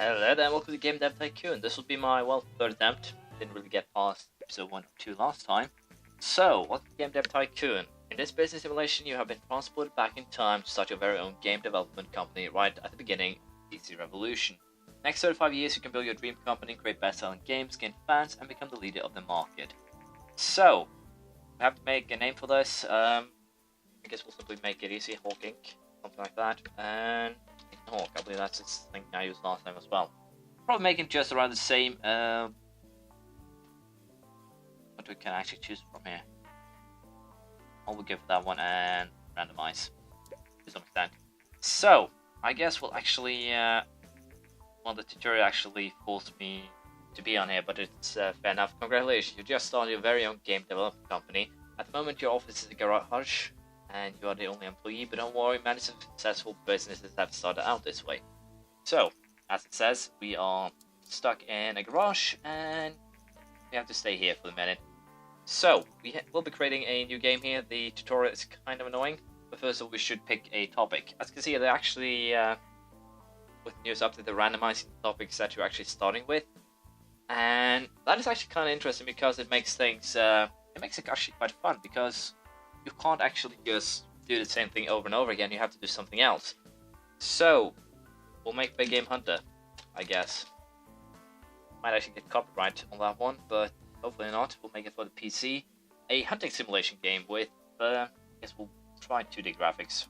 Hello there, and welcome to Game Dev Tycoon. This will be my, third attempt. Didn't really get past episode 1 or 2 last time. So, welcome to Game Dev Tycoon. In this business simulation, you have been transported back in time to start your very own game development company right at the beginning of the PC revolution. Next 35 years, you can build your dream company, create best-selling games, gain fans, and become the leader of the market. So, we have to make a name for this. I guess we'll simply make it easy, Hawkiee, something like that, and Hawk, I believe that's the thing I used last time as well. Probably making just around the same. What we can actually choose from here? I will go for that one and randomize to some extent. So I guess we'll actually. The tutorial actually forced me to be on here, but it's fair enough. Congratulations, you just started your very own game development company. At the moment, your office is a garage, and you are the only employee, but don't worry, many successful businesses have started out this way. So, as it says, we are stuck in a garage, and we have to stay here for a minute. So, we'll be creating a new game here. The tutorial is kind of annoying, but first of all, we should pick a topic. As you can see, they're actually, with news update, they're randomizing the topics that you're actually starting with. And that is actually kind of interesting because it makes things, it makes it actually quite fun, because you can't actually just do the same thing over and over again. You have to do something else. So, we'll make Big Game Hunter, I guess. Might actually get copyright on that one, but hopefully not. We'll make it for the PC. A hunting simulation game with, I guess we'll try 2D graphics.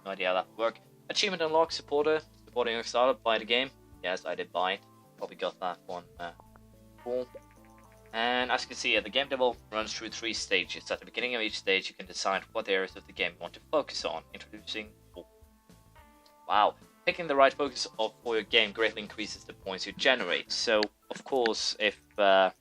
No idea how that will work. Achievement unlocked, supporting your startup, buy the game. Yes, I did buy it. Probably got that one cool. And as you can see here, the game development runs through 3 stages. At the beginning of each stage, you can decide what areas of the game you want to focus on. Picking the right focus for your game greatly increases the points you generate. So, of course, if I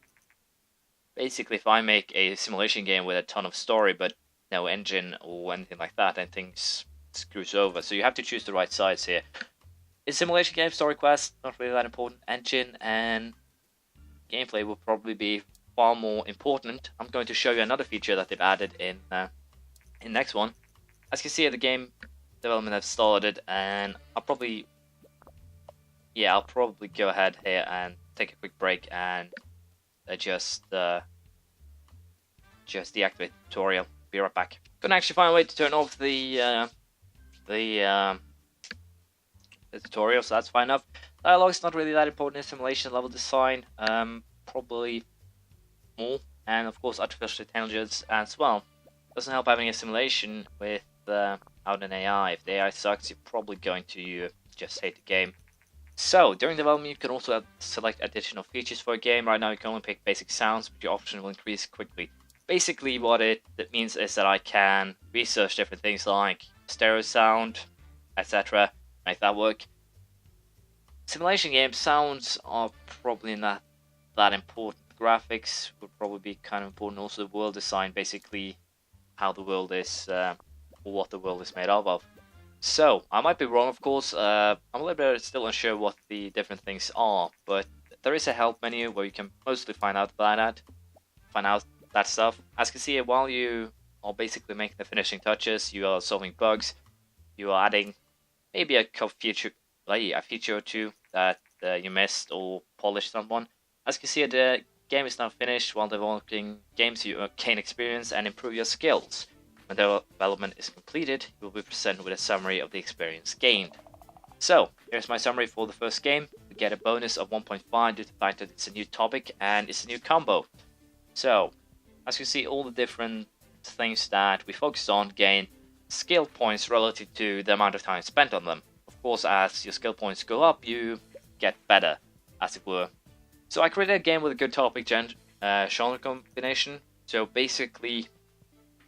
make a simulation game with a ton of story, but no engine or anything like that, then things screws over. So you have to choose the right sides here. In simulation game, story quest, not really that important. Engine and gameplay will probably be far more important. I'm going to show you another feature that they've added in next one. As you can see, the game development has started, and I'll probably go ahead here and take a quick break and just deactivate the tutorial. Be right back. Gonna actually find a way to turn off the tutorial, so that's fine enough. Dialogue's not really that important in simulation. Level design, probably more, and of course artificial intelligence as well. Doesn't help having a simulation without an AI. If the AI sucks, you're probably going to just hate the game. So during development, you can also select additional features for a game. Right now, you can only pick basic sounds, but your option will increase quickly. Basically, what it means is that I can research different things like stereo sound, etc. Make that work. Simulation game sounds are probably not that important. Graphics would probably be kind of important. Also, the world design, basically how the world is, or what the world is made of. So, I might be wrong, of course. I'm a little bit still unsure what the different things are, but there is a help menu where you can mostly find out that stuff. As you can see, while you are basically making the finishing touches, you are solving bugs, you are adding maybe a feature or two that you missed or polished someone. As you can see, the game is now finished. While developing games, you gain experience and improve your skills. When the development is completed, you will be presented with a summary of the experience gained. So, here's my summary for the first game. We get a bonus of 1.5 due to the fact that it's a new topic and it's a new combo. So, as you see, all the different things that we focused on gain skill points relative to the amount of time spent on them. Of course, as your skill points go up, you get better, as it were. So I created a game with a good topic genre combination. So basically,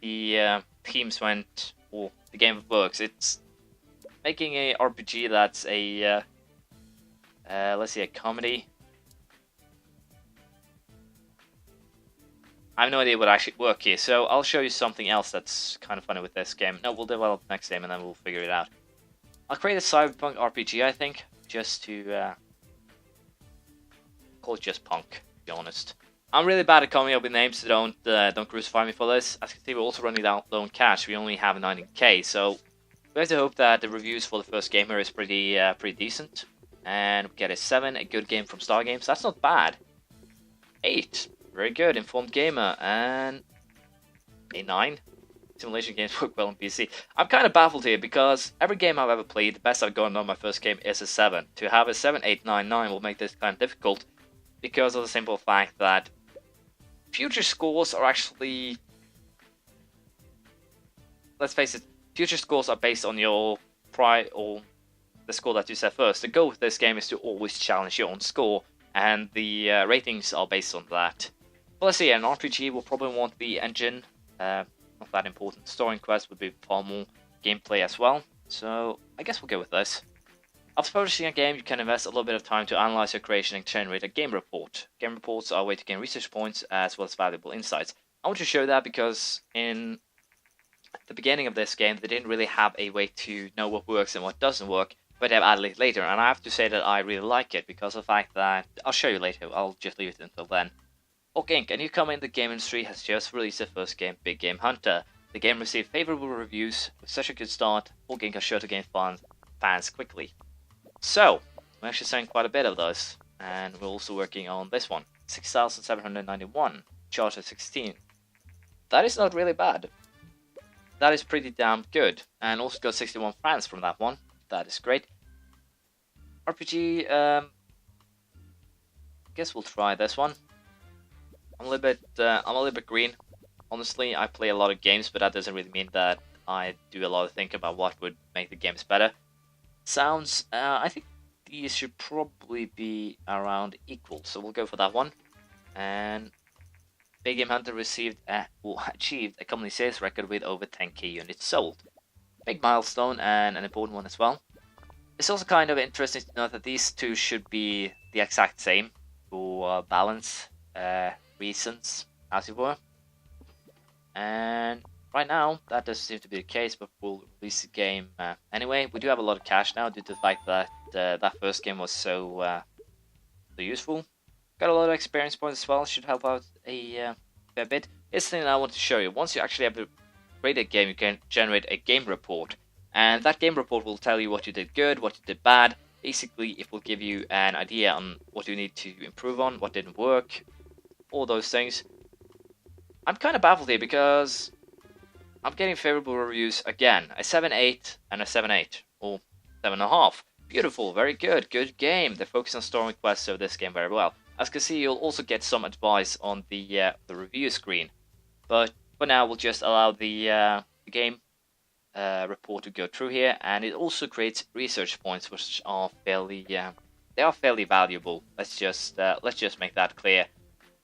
the themes went, or the game works. It's making a RPG that's a, let's see, a comedy. I have no idea what actually work here, so I'll show you something else that's kind of funny with this game. No, we'll develop next game and then we'll figure it out. I'll create a cyberpunk RPG, I think, just to call it just punk, to be honest. I'm really bad at coming up with names, so don't crucify me for this. As you can see, we're also running out low on cash. We only have 19k, so we have to hope that the reviews for the first game here is pretty decent. And we get a 7, a good game from Star Games. That's not bad. 8, very good, Informed Gamer. And a 9. Simulation games work well on PC. I'm kind of baffled here because every game I've ever played, the best I've gotten on my first game is a 7. To have a 7, 8, 9, 9 will make this kind of difficult because of the simple fact that future scores are actually... Let's face it, future scores are based on your prior or the score that you set first. The goal with this game is to always challenge your own score, and the ratings are based on that. But let's see, an RPG will probably want the engine. Not that important. Story quest would be far more gameplay as well. So I guess we'll go with this. After publishing a game, you can invest a little bit of time to analyze your creation and generate a game report. Game reports are a way to gain research points as well as valuable insights. I want to show that because in the beginning of this game, they didn't really have a way to know what works and what doesn't work, but they've added it later, and I have to say that I really like it because of the fact that, I'll show you later, I'll just leave it until then. Hawkiee Inc., a newcomer in the game industry, has just released their first game, Big Game Hunter. The game received favourable reviews. With such a good start, Hawkiee Inc. are sure to gain fans quickly. So, we're actually selling quite a bit of those, and we're also working on this one. 6,791, Charter 16. That is not really bad. That is pretty damn good, and also got 61 fans from that one. That is great. RPG, I guess we'll try this one. I'm a little bit green. Honestly, I play a lot of games, but that doesn't really mean that I do a lot of thinking about what would make the games better. Sounds, I think these should probably be around equal, so we'll go for that one. And Big Game Hunter achieved a company sales record with over 10k units sold. Big milestone and an important one as well. It's also kind of interesting to note that these two should be the exact same for balance reasons, as it were. And right now, that doesn't seem to be the case, but we'll release the game anyway. We do have a lot of cash now due to the fact that that first game was so useful. Got a lot of experience points as well, should help out a fair bit. Here's the thing that I want to show you. Once you actually have to create a game, you can generate a game report. And that game report will tell you what you did good, what you did bad. Basically, it will give you an idea on what you need to improve on, what didn't work, all those things. I'm kind of baffled here because I'm getting favorable reviews again. A 7.8 and a 7.8, or 7.5. Beautiful, very good, good game. They focus on story quests, so this game very well. As you can see, you'll also get some advice on the review screen. But for now, we'll just allow the game report to go through here, and it also creates research points, which are fairly they are fairly valuable. Let's just make that clear.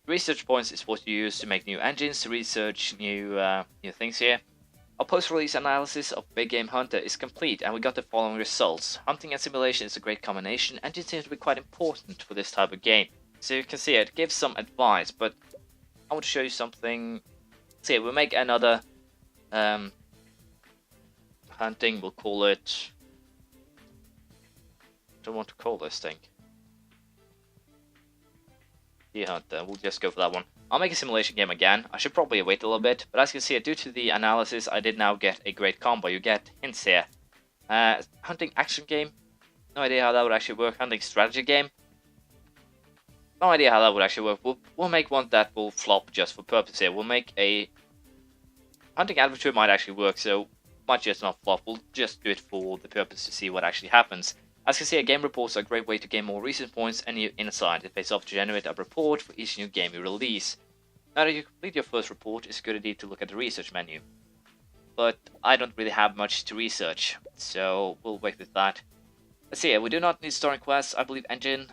Research points is what you use to make new engines, to research new things here. Our post-release analysis of Big Game Hunter is complete, and we got the following results. Hunting and simulation is a great combination. Engines seem to be quite important for this type of game. So you can see it gives some advice, but I want to show you something. See, we'll make another hunting. We'll call it. I don't want to call this thing. Deer Hunter. We'll just go for that one. I'll make a simulation game again. I should probably wait a little bit, but as you can see, due to the analysis, I did now get a great combo. You get hints here. Hunting action game. No idea how that would actually work. Hunting strategy game. No idea how that would actually work. We'll make one that will flop just for purpose here. We'll make a hunting adventure might actually work, so might just not flop. We'll just do it for the purpose to see what actually happens. As you can see, a game report is a great way to gain more research points and new insight. It pays off to generate a report for each new game you release. Now that you complete your first report, it's a good idea to look at the research menu. But I don't really have much to research, so we'll wait with that. Let's see, we do not need story quests. I believe engine.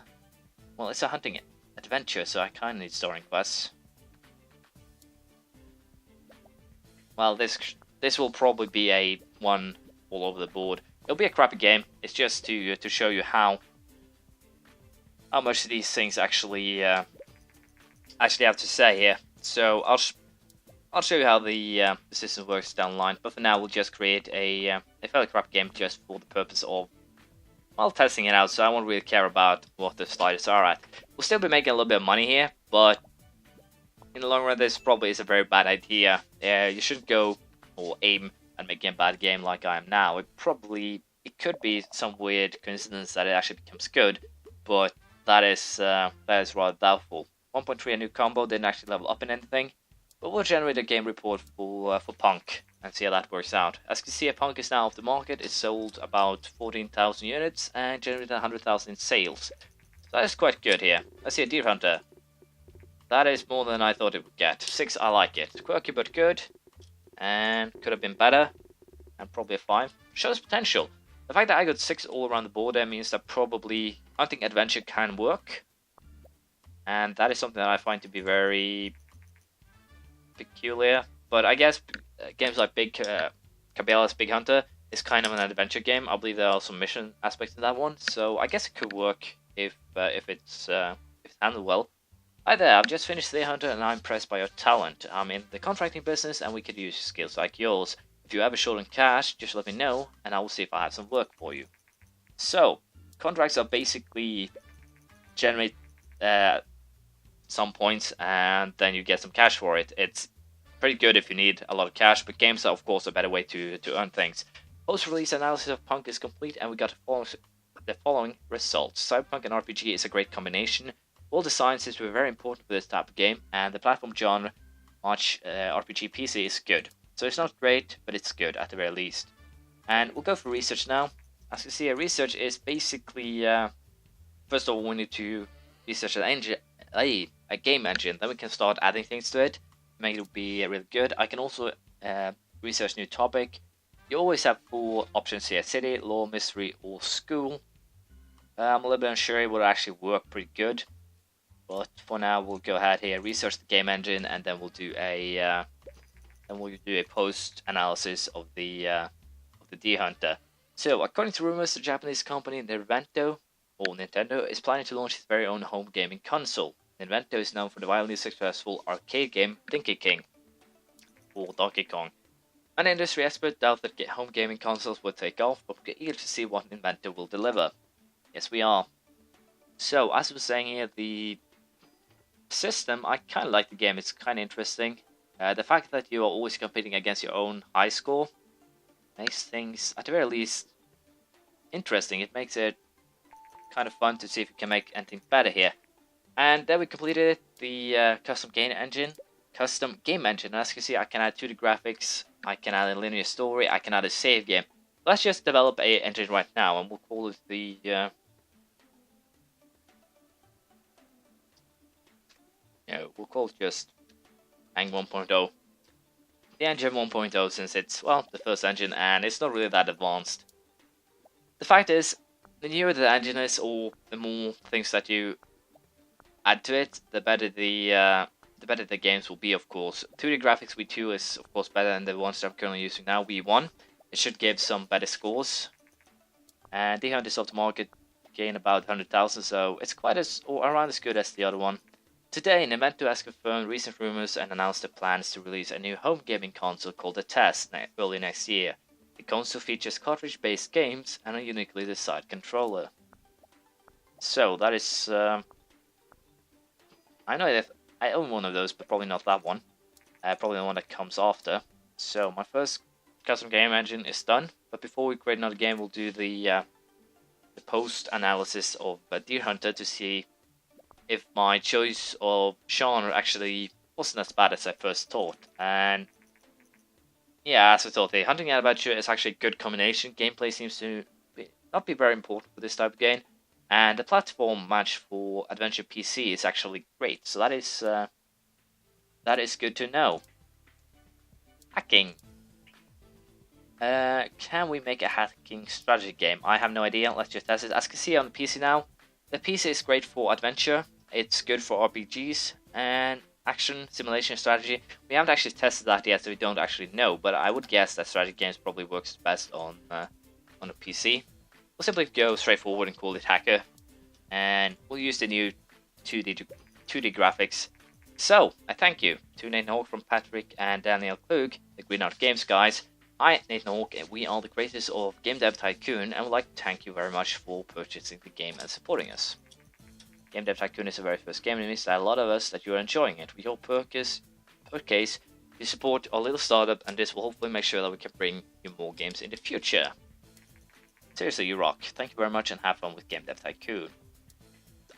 Well, it's a hunting adventure, so I kind of need story quests. Well, this will probably be a one all over the board. It'll be a crappy game. It's just to show you how much these things actually have to say here. So I'll show you how the system works down the line. But for now, we'll just create a fairly crappy game just for the purpose of testing it out. So I won't really care about what the sliders are at. We'll still be making a little bit of money here, but in the long run, this probably is a very bad idea. You shouldn't go or aim and making a bad game like I am now. It probably it could be some weird coincidence that it actually becomes good, but that is rather doubtful. 1.3 a new combo didn't actually level up in anything, but we'll generate a game report for Punk and see how that works out. As you can see, Punk is now off the market. It sold about 14,000 units and generated 100,000 in sales. So that is quite good here. Let's see a Deer Hunter. That is more than I thought it would get. 6, I like it. Quirky but good, and could have been better, and probably a 5. Shows potential. The fact that I got 6 all around the board there means that probably hunting adventure can work, and that is something that I find to be very peculiar. But I guess games like Cabela's Big Hunter is kind of an adventure game. I believe there are some mission aspects to that one, so I guess it could work if it's handled well. Hi there, I've just finished the Hunter and I'm impressed by your talent. I'm in the contracting business and we could use skills like yours. If you ever short on cash, just let me know and I will see if I have some work for you. So, contracts are basically generate some points and then you get some cash for it. It's pretty good if you need a lot of cash, but games are of course a better way to earn things. Post-release analysis of Punk is complete and we got the following results. Cyberpunk and RPG is a great combination. All the sciences were very important for this type of game, and the platform genre, much RPG PC, is good. So it's not great, but it's good at the very least. And we'll go for research now. As you see, research is basically, first of all, we need to research an engine, a game engine. Then we can start adding things to it, make it be really good. I can also research new topic. You always have 4 options here: city, law, mystery, or school. I'm a little bit unsure it will actually work pretty good. But for now, we'll go ahead here, research the game engine, and then we'll do a post analysis of the Deer Hunter. So, according to rumors, the Japanese company Nintendo is planning to launch its very own home gaming console. Nintendo is known for the wildly successful arcade game Donkey King, or Donkey Kong. An industry expert doubt that home gaming consoles will take off, but we're eager to see what Nintendo will deliver. Yes, we are. So, as I was saying here, the system, I kind of like the game. It's kind of interesting. The fact that you are always competing against your own high score makes things, at the very least, interesting. It makes it kind of fun to see if you can make anything better here. And then we completed it, the custom game engine. As you can see, I can add 2D graphics, I can add a linear story, I can add a save game. Let's just develop a engine right now, and we'll call it the we'll call it just Ang 1.0. The engine 1.0, since it's, well, the first engine and it's not really that advanced. The fact is, the newer the engine is, or the more things that you add to it, the better the games will be, of course. 2D graphics V2 is, of course, better than the ones that I'm currently using now, V1. It should give some better scores. And the Hunt is off the market, gain about 100,000, so it's quite or around as good as the other one. Today, Nintendo has confirmed recent rumors and announced their plans to release a new home gaming console called the Test early next year. The console features cartridge-based games and a uniquely designed controller. So that is, I know that I own one of those, but probably not that one. Probably the one that comes after. So my first custom game engine is done, but before we create another game, we'll do the post analysis of Deer Hunter to see if my choice of genre actually wasn't as bad as I first thought. And yeah, as I thought, the hunting and adventure is actually a good combination. Gameplay seems to not be very important for this type of game, and the platform match for adventure PC is actually great. So that is good to know. Hacking. Can we make a hacking strategy game? I have no idea. Let's just test it. As you can see on the PC now, the PC is great for adventure. It's good for RPGs and action, simulation, strategy. We haven't actually tested that yet, so we don't actually know. But I would guess that strategy games probably works best on a PC. We'll simply go straight forward and call it Hacker, and we'll use the new 2D graphics. So I thank you to Nathan Hawk from Patrick and Daniel Klug, the Green Art Games guys. I, Nathan Hawk, and we are the creators of Game Dev Tycoon, and would like to thank you very much for purchasing the game and supporting us. Game Dev Tycoon is the very first game, and it means that a lot of us that you are enjoying it. With your purchase, you support our little startup, and this will hopefully make sure that we can bring you more games in the future. seriously, you rock. Thank you very much and have fun with Game Dev Tycoon.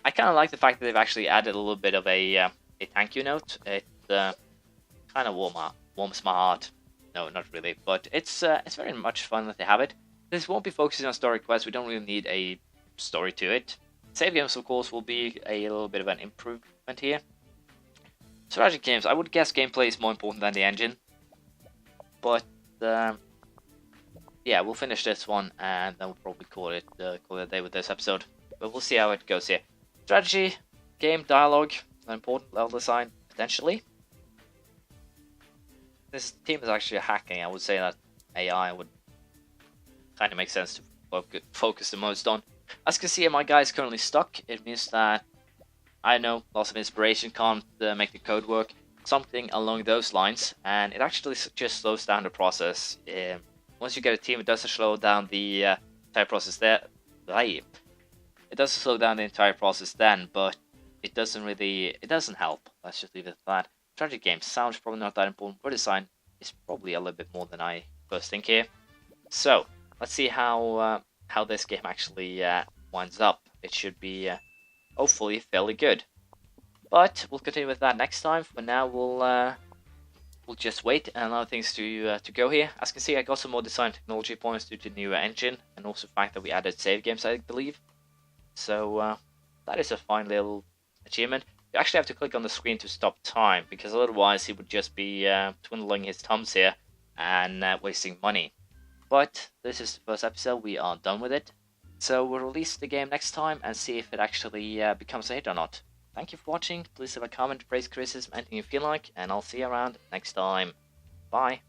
I kind of like the fact that they've actually added a little bit of a thank you note. It kind of warms my heart. No, not really, but it's very much fun that they have it. This won't be focusing on story quests. We don't really need a story to it. Save games, of course, will be a little bit of an improvement here. Strategy games, I would guess gameplay is more important than the engine. But yeah, we'll finish this one and then we'll probably call it a day with this episode. But we'll see how it goes here. Strategy, game, dialogue, an important level design, potentially. This team is actually hacking. I would say that AI would kind of make sense to focus the most on. As you can see, my guy is currently stuck. It means that, I know, lots of inspiration, can't make the code work. Something along those lines. And it actually just slows down the process. Once you get a team, it doesn't slow down the entire process there. It doesn't slow down the entire process then, but it doesn't help. Let's just leave it at that. Strategy games, sound is probably not that important, but design is probably a little bit more than I first think here. So, let's see how this game actually winds up. It should be hopefully fairly good. But we'll continue with that next time. For now, we'll just wait and allow things to go here. As you can see, I got some more design technology points due to the new engine, and also the fact that we added save games, I believe. So that is a fine little achievement. You actually have to click on the screen to stop time, because otherwise he would just be twiddling his thumbs here and wasting money. But this is the first episode, we are done with it. So we'll release the game next time and see if it actually becomes a hit or not. Thank you for watching, please leave a comment, praise, criticism, anything you feel like, and I'll see you around next time. Bye.